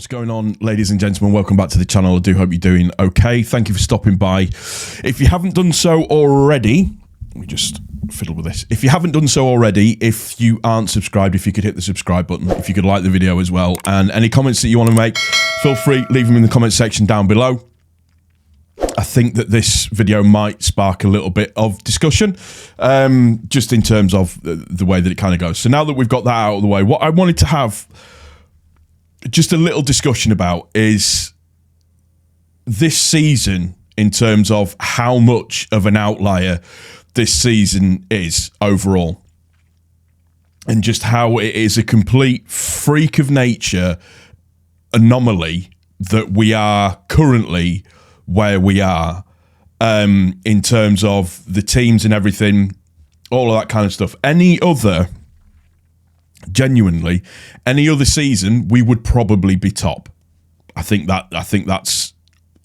What's going on, ladies and gentlemen? Welcome back to the channel. I do hope you're doing okay. Thank you for stopping by. If you haven't done so already, let me just fiddle with this. If you haven't done so already, if you aren't subscribed, if you could hit the subscribe button, if you could like the video as well, and any comments that you want to make, feel free, leave them in the comment section down below. I think that this video might spark a little bit of discussion, just in terms of the way that it kind of goes. So now that we've got that out of the way, what I wanted to have just a little discussion about is this season in terms of how much of an outlier this season is overall, and just how it is a complete freak of nature anomaly that we are currently where we are, in terms of the teams and everything, all of that kind of stuff. Genuinely, any other season, we would probably be top. I think that's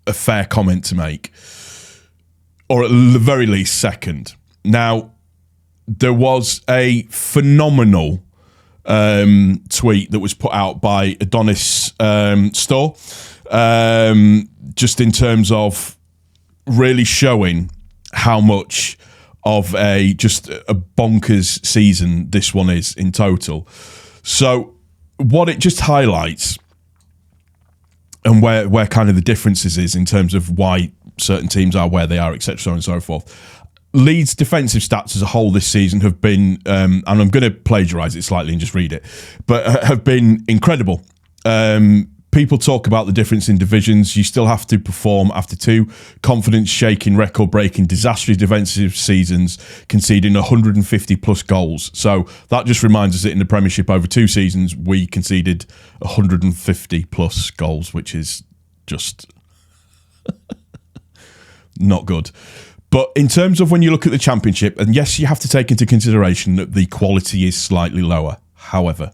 a fair comment to make, or at the very least second. Now, there was a phenomenal tweet that was put out by Adonis Store, just in terms of really showing how much of a bonkers season this one is in total. So what it just highlights, and where kind of the differences is in terms of why certain teams are where they are, etc., so on and so forth. Leeds' defensive stats as a whole this season have been, and I'm going to plagiarise it slightly and just read it, but have been incredible. People talk about the difference in divisions. You still have to perform after two confidence-shaking, record-breaking, disastrous defensive seasons, conceding 150 plus goals. So that just reminds us that in the Premiership over 2 seasons, we conceded 150 plus goals, which is just not good. But in terms of when you look at the Championship, and yes, you have to take into consideration that the quality is slightly lower. However,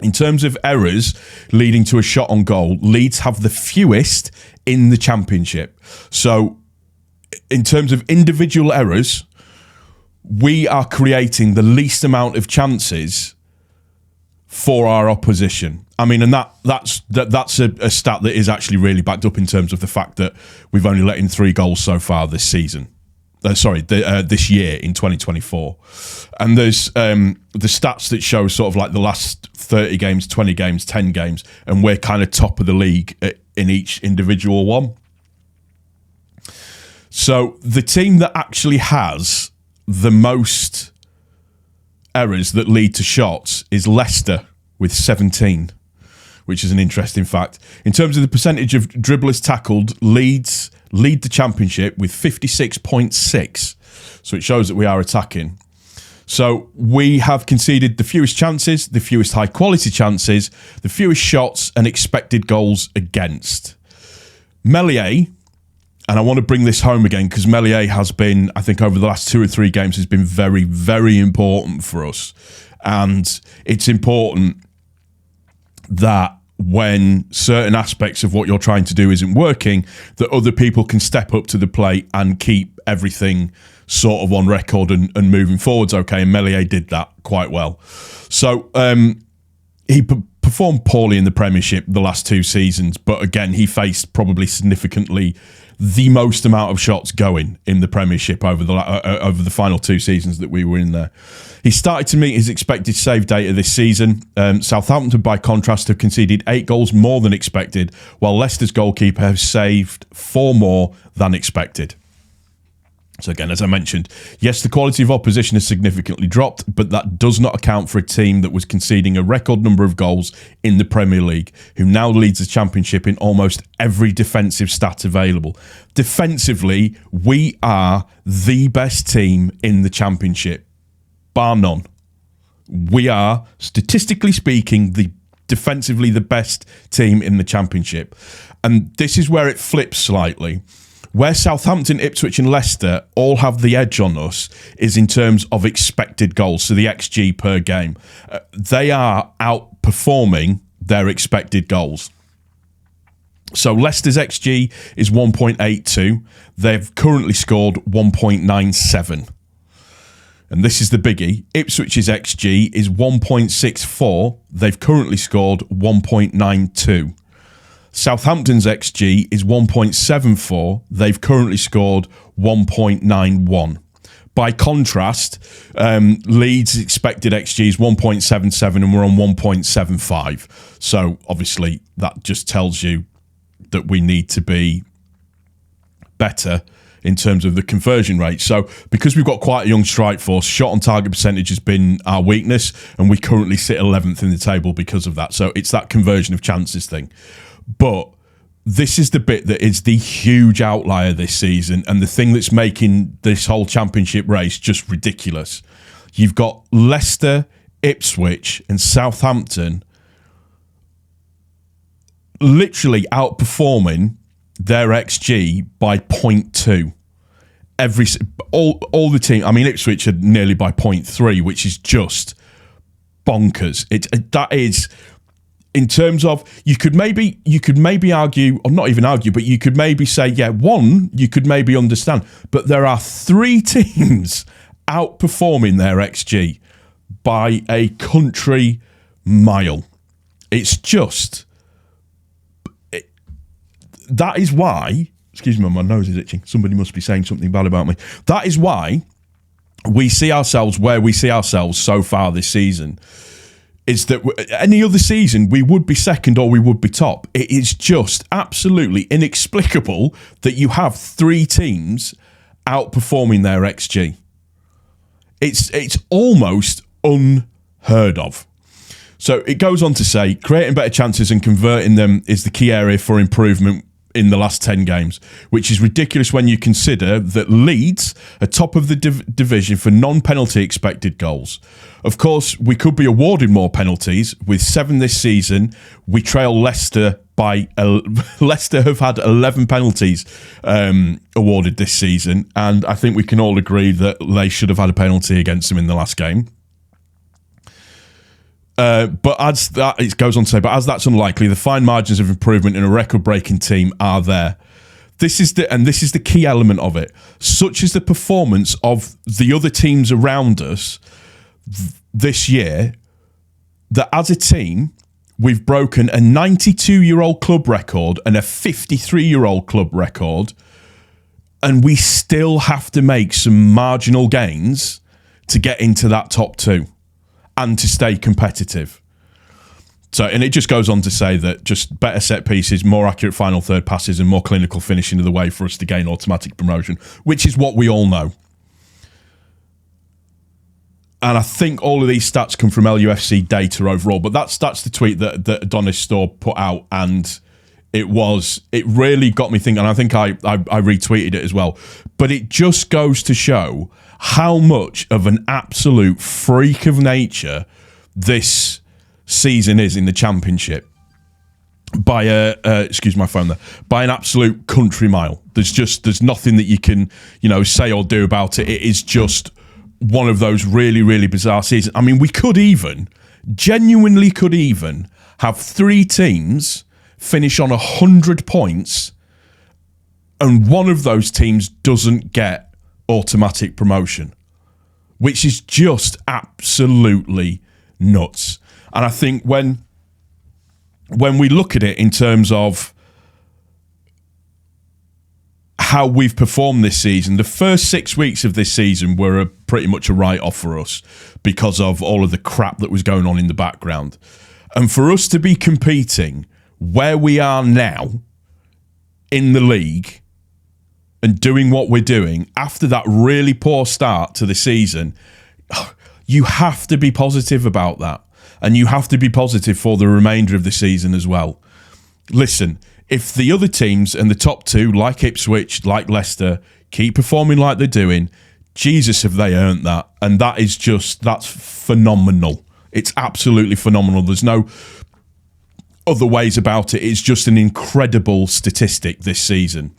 in terms of errors leading to a shot on goal, Leeds have the fewest in the Championship. So in terms of individual errors, we are creating the least amount of chances for our opposition. I mean, and that's a stat that is actually really backed up in terms of the fact that we've only let in 3 goals so far this season. This year in 2024. And there's the stats that show sort of like the last 30 games, 20 games, 10 games, and we're kind of top of the league in each individual one. So the team that actually has the most errors that lead to shots is Leicester with 17, which is an interesting fact. In terms of the percentage of dribblers tackled, Leeds lead the Championship with 56.6. So it shows that we are attacking. So we have conceded the fewest chances, the fewest high quality chances, the fewest shots and expected goals against. Meslier, and I want to bring this home again because Meslier has been, I think over the last 2 or 3 games, has been very, very important for us. And it's important that when certain aspects of what you're trying to do isn't working, that other people can step up to the plate and keep everything sort of on record and moving forwards okay, and Meslier did that quite well. So he performed poorly in the Premiership the last 2 seasons, but again, he faced probably significantly the most amount of shots going in the Premiership over the final 2 seasons that we were in there. He started to meet his expected save data this season. Southampton, by contrast, have conceded 8 goals more than expected, while Leicester's goalkeeper has saved 4 more than expected. So again, as I mentioned, yes, the quality of opposition has significantly dropped, but that does not account for a team that was conceding a record number of goals in the Premier League, who now leads the Championship in almost every defensive stat available. Defensively, we are the best team in the Championship, bar none. We are, statistically speaking, defensively the best team in the Championship. And this is where it flips slightly. Where Southampton, Ipswich and Leicester all have the edge on us is in terms of expected goals, so the XG per game. They are outperforming their expected goals. So Leicester's XG is 1.82. They've currently scored 1.97. and this is the biggie, Ipswich's XG is 1.64. They've currently scored 1.92. Southampton's XG is 1.74. They've currently scored 1.91. By contrast, Leeds' expected XG is 1.77 and we're on 1.75. So obviously that just tells you that we need to be better in terms of the conversion rate. So because we've got quite a young strike force, shot on target percentage has been our weakness, and we currently sit 11th in the table because of that. So it's that conversion of chances thing. But this is the bit that is the huge outlier this season, and the thing that's making this whole championship race just ridiculous. You've got Leicester, Ipswich and Southampton literally outperforming their XG by 0.2. All the team, I mean, Ipswich are nearly by 0.3, which is just bonkers. That is, in terms of, you could maybe argue, or not even argue, but you could maybe say, yeah, one, you could maybe understand, but there are 3 teams outperforming their XG by a country mile. It's just, that is why, excuse me, my nose is itching. Somebody must be saying something bad about me. That is why we see ourselves where we see ourselves so far this season. Is that any other season we would be second or we would be top. It is just absolutely inexplicable that you have 3 teams outperforming their XG. It's almost unheard of. So it goes on to say, creating better chances and converting them is the key area for improvement in the last 10 games, which is ridiculous when you consider that Leeds are top of the division for non-penalty expected goals. Of course, we could be awarded more penalties. With 7 this season, we trail Leicester by... Leicester have had 11 penalties awarded this season, and I think we can all agree that they should have had a penalty against them in the last game. But as that, it goes on to say, but as that's unlikely, the fine margins of improvement in a record-breaking team are there. This is the key element of it. Such is the performance of the other teams around us this year, that as a team, we've broken a 92-year-old club record and a 53-year-old club record, and we still have to make some marginal gains to get into that top 2. And to stay competitive. So, and it just goes on to say that just better set pieces, more accurate final third passes, and more clinical finishing are the way for us to gain automatic promotion, which is what we all know. And I think all of these stats come from LUFC data overall, but that's the tweet that Adonis Store put out, and it really got me thinking, and I think I retweeted it as well. But it just goes to show how much of an absolute freak of nature this season is in the Championship. By excuse my phone there, by an absolute country mile. There's nothing that you can, say or do about it. It is just one of those really, really bizarre seasons. I mean, we genuinely could even have 3 teams finish on 100 points, and one of those teams doesn't get automatic promotion, which is just absolutely nuts. And I think when we look at it in terms of how we've performed this season, the first 6 weeks of this season were pretty much a write-off for us because of all of the crap that was going on in the background. And for us to be competing where we are now in the league and doing what we're doing after that really poor start to the season, you have to be positive about that. And you have to be positive for the remainder of the season as well. Listen, if the other teams and the top 2, like Ipswich, like Leicester, keep performing like they're doing, Jesus, have they earned that. And that's phenomenal. It's absolutely phenomenal. There's no other ways about it. It's just an incredible statistic this season.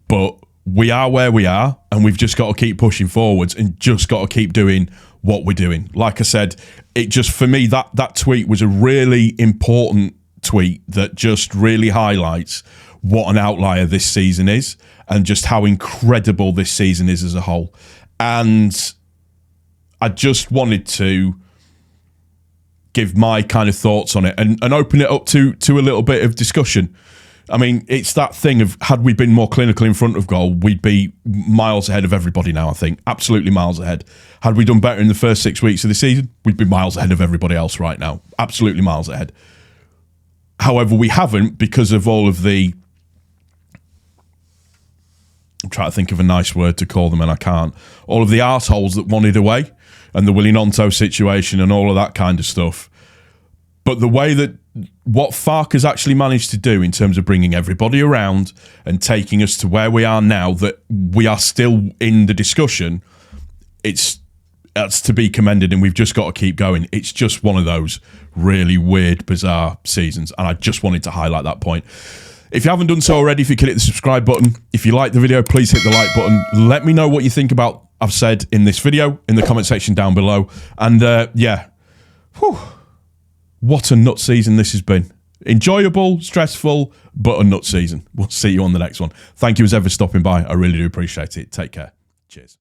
But we are where we are, and we've just got to keep pushing forwards and just got to keep doing what we're doing. Like I said, it just, for me, that tweet was a really important tweet that just really highlights what an outlier this season is and just how incredible this season is as a whole. And I just wanted to give my kind of thoughts on it and open it up to a little bit of discussion. I mean, it's that thing of, had we been more clinical in front of goal, we'd be miles ahead of everybody now, I think. Absolutely miles ahead. Had we done better in the first 6 weeks of the season, we'd be miles ahead of everybody else right now. Absolutely miles ahead. However, we haven't, because of all of the... I'm trying to think of a nice word to call them, and I can't. All of the arseholes that wanted away, and the Willy Gnonto situation and all of that kind of stuff. But the way that what Farke has actually managed to do in terms of bringing everybody around and taking us to where we are now, that we are still in the discussion, that's to be commended, and we've just got to keep going. It's just one of those really weird, bizarre seasons, and I just wanted to highlight that point. If you haven't done so already, if you could hit the subscribe button. If you like the video, please hit the like button. Let me know what you think about I've said in this video in the comment section down below. And yeah, whew, what a nut season this has been. Enjoyable, stressful, but a nut season. We'll see you on the next one. Thank you as ever for stopping by. I really do appreciate it. Take care. Cheers.